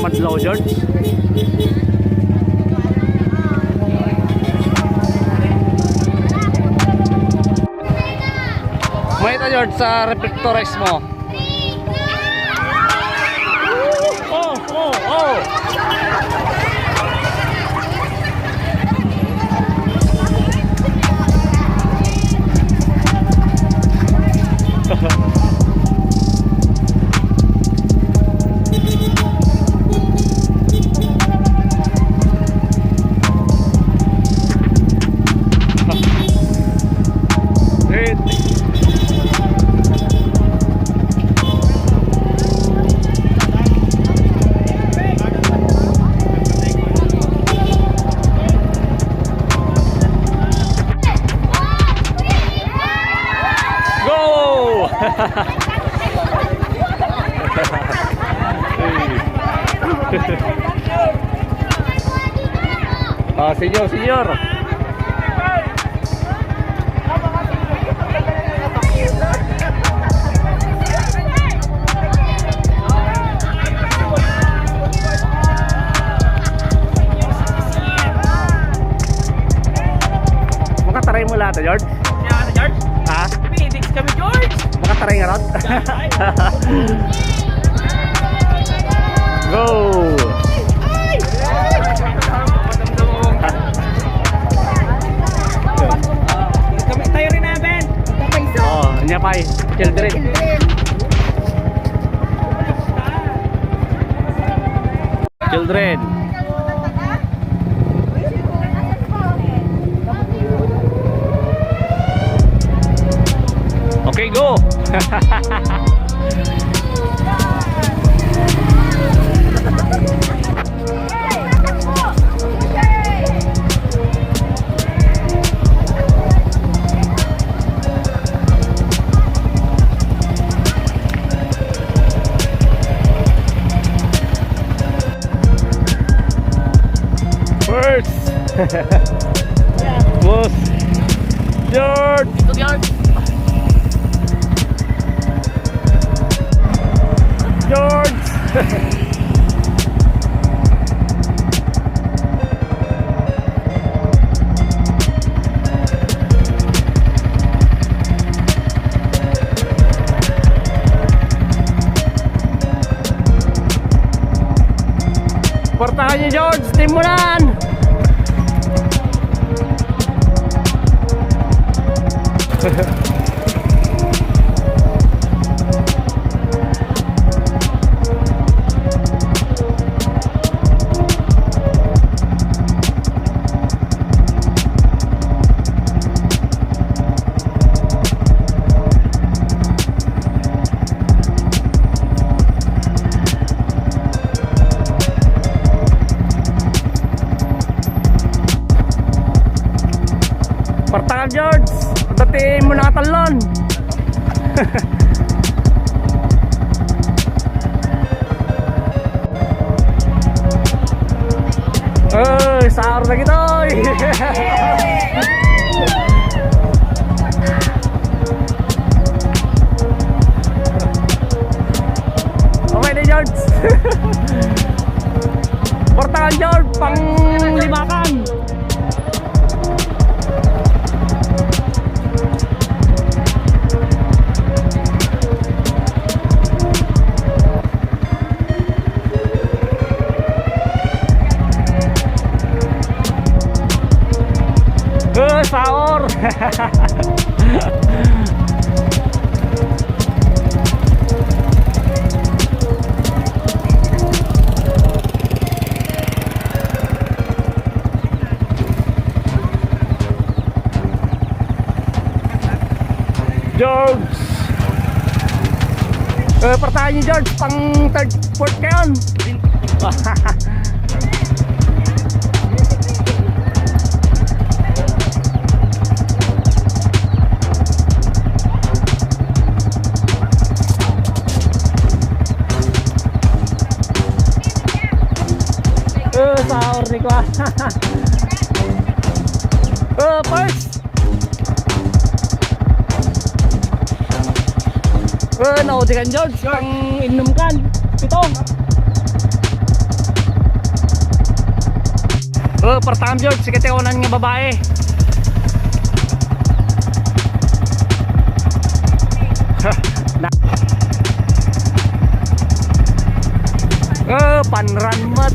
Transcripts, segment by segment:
madlaw, George. May ito, George, sa reflectores mo. Oh. Senyor. Makataray mo lahat, George? George? Ha? Phoenix kami, George! Makataray nga ron? Go! Tayo rin natin! Oh, niya pa children. Children. Okay, go. Bos George. George. Portahan niyo, George, timulan. Partangan, George, dati mo nakatalon. Sahur na kita. Okay na, George. Partangan, George, pang limakan. Sahur. George. Pertahan niyo, George, pang third fourth kayon. Sahur ni ko. First. Naudikan, George, pang inom kan. Ito. pertama George, sige tekawanan nga babae. Panranmat.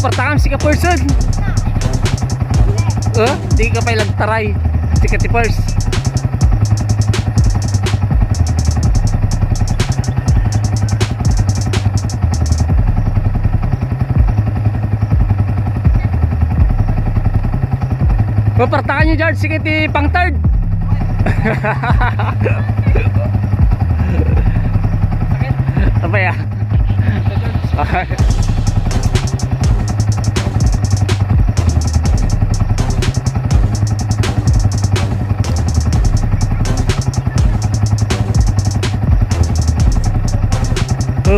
Pertama si ka person. Di ka pa lagtaray. Si ka ti first. Pertama nyo George, si ka ti pang third. Apa ya?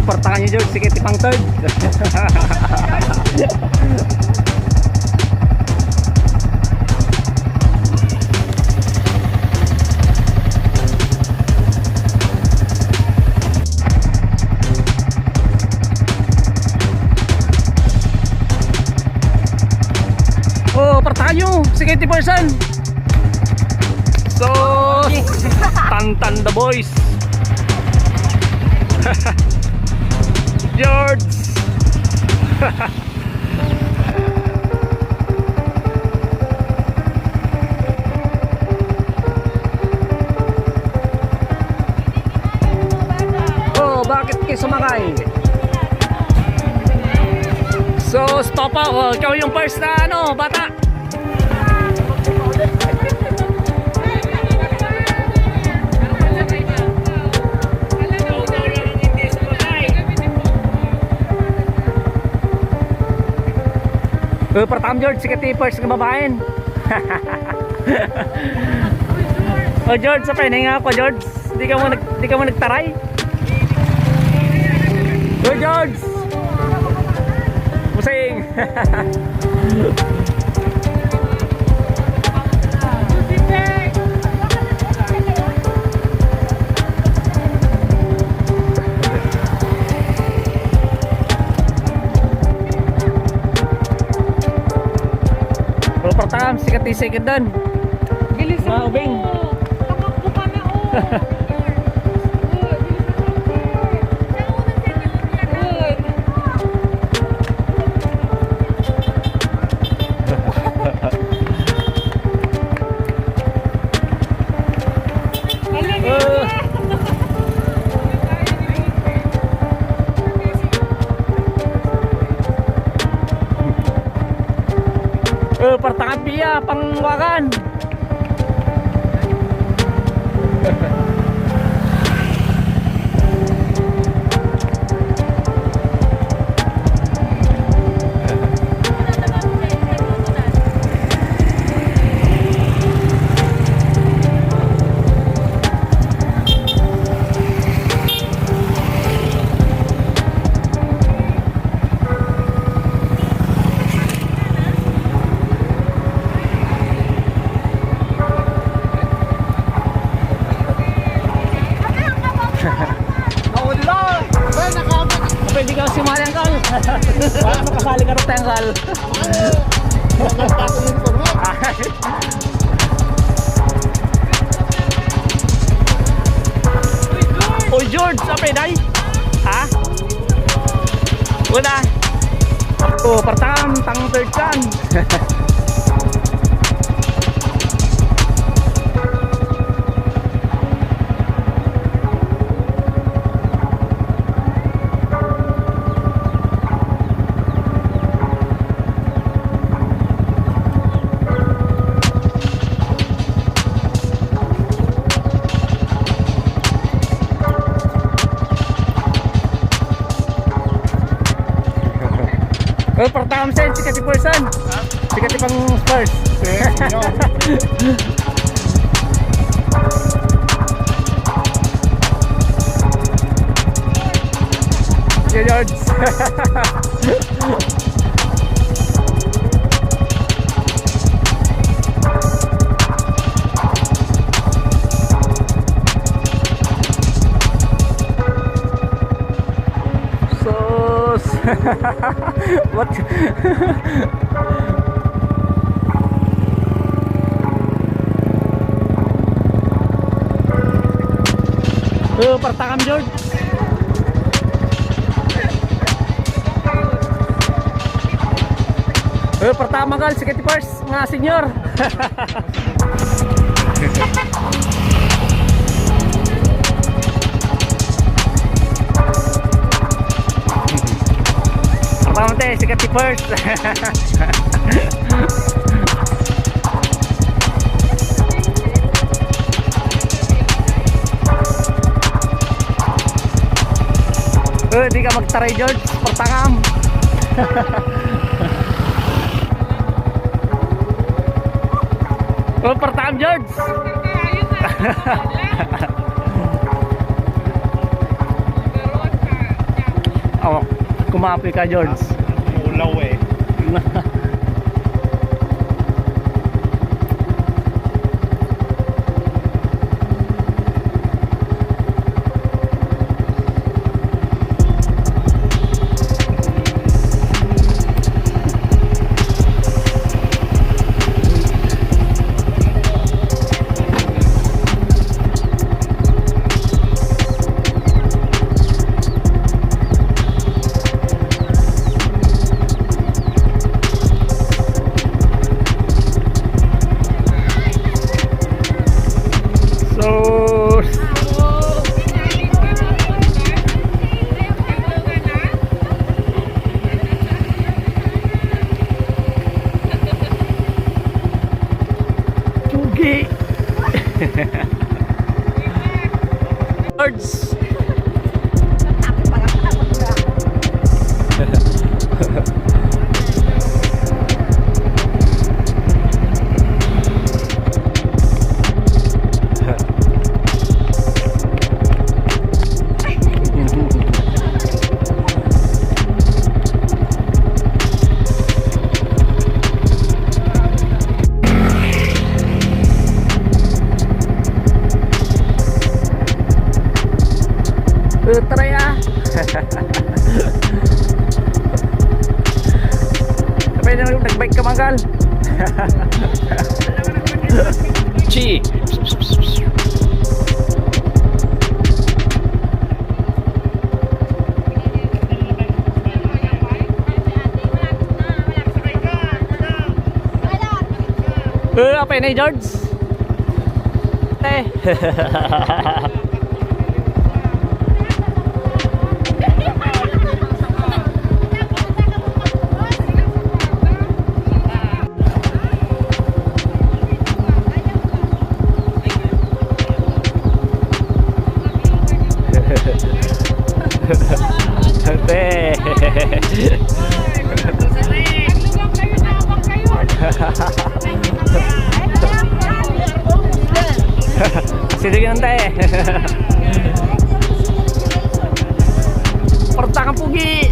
Pertangan nyo George, sige tipang third. Pertangan nyo, sige tiperson. So, tantan the boys. George. Bakit kayo sumakay? So stop out. Ikaw yung first na bata. Pertama George, si first nga babaen. George, sa nga ako George. Di ka mo nagtaray. George. Pusing. Pertama si kati second dan. Bilis mo. Maubing. Tamakbo ka na pertangan dia pangwakan. Pwede ka sumali ang kal. Para makasali ka rin tayong kal. Oy George, apa day? Ha? Wala. Pertama tang third kan. Oh, pertama sen, sikat person. Sikat pang Spurs. Yeah, George. What? Oh, pertakam George. Oh, pertama kali sikit first mga senior. Pertama teh sikat first. Di ka magtaray George, pertakam. Oh, pertakam George. Oh, kumapi ka George. Ulaw eh. George. Try ah. Kapag nag-bike ka manggal. Chi. Apa ini George? Sige ng tayo. Pertakam pugi.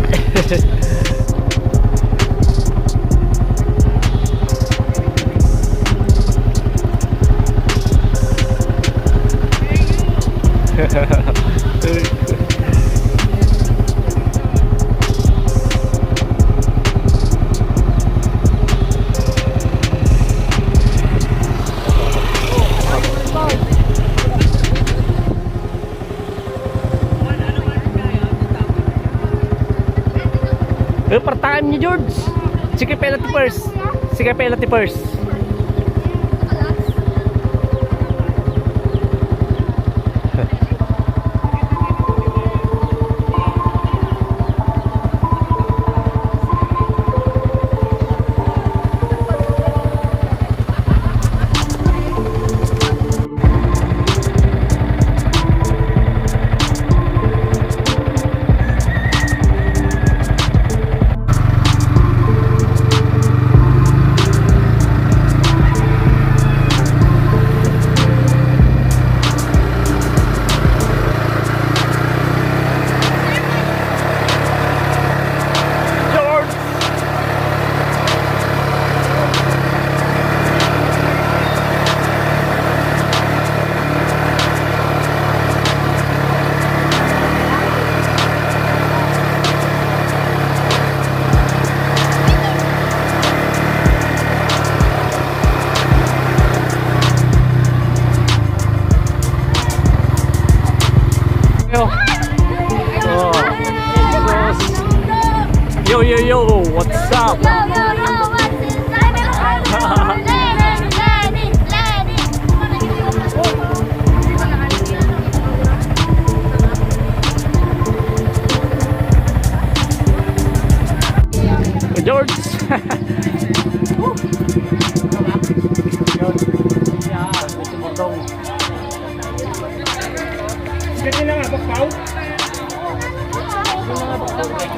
Pertama niya George. Sige penalty first. Sige penalty first. Kasi nangabak pao?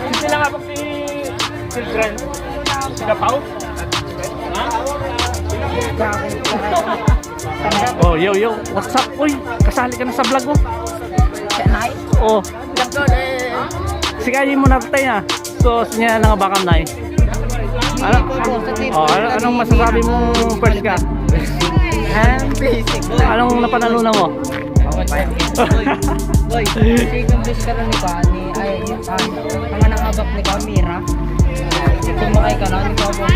Kasi nangabak si Children? Sila pao? Ha? Oh, yo, what's up? Uy, kasali ka na sa vlog mo. Oh. Sikayin mo na tayo na. So, sinya nga bakam na eh. Anong masasabi mong first ka? Basic. Anong napanalunan mo? Boy, second base ka lang ni Kani. Ay, ang nangabak ni Kamira. Sumakay ka na ni Papa.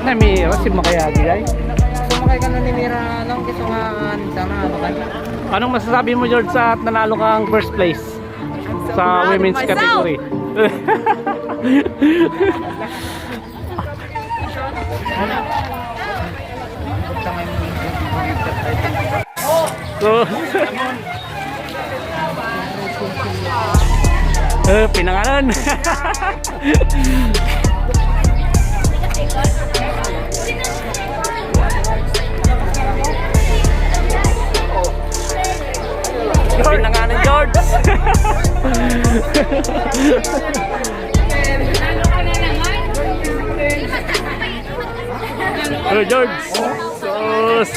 Nami, si Makayagi ay. Sumakay ka na ni Mira lang kasi nga sana abakan. Anong masasabi mo, George, sa nanalo kang first place sa women's category? So, pinangalan. Pinangalan, George. Oh, George. Sus.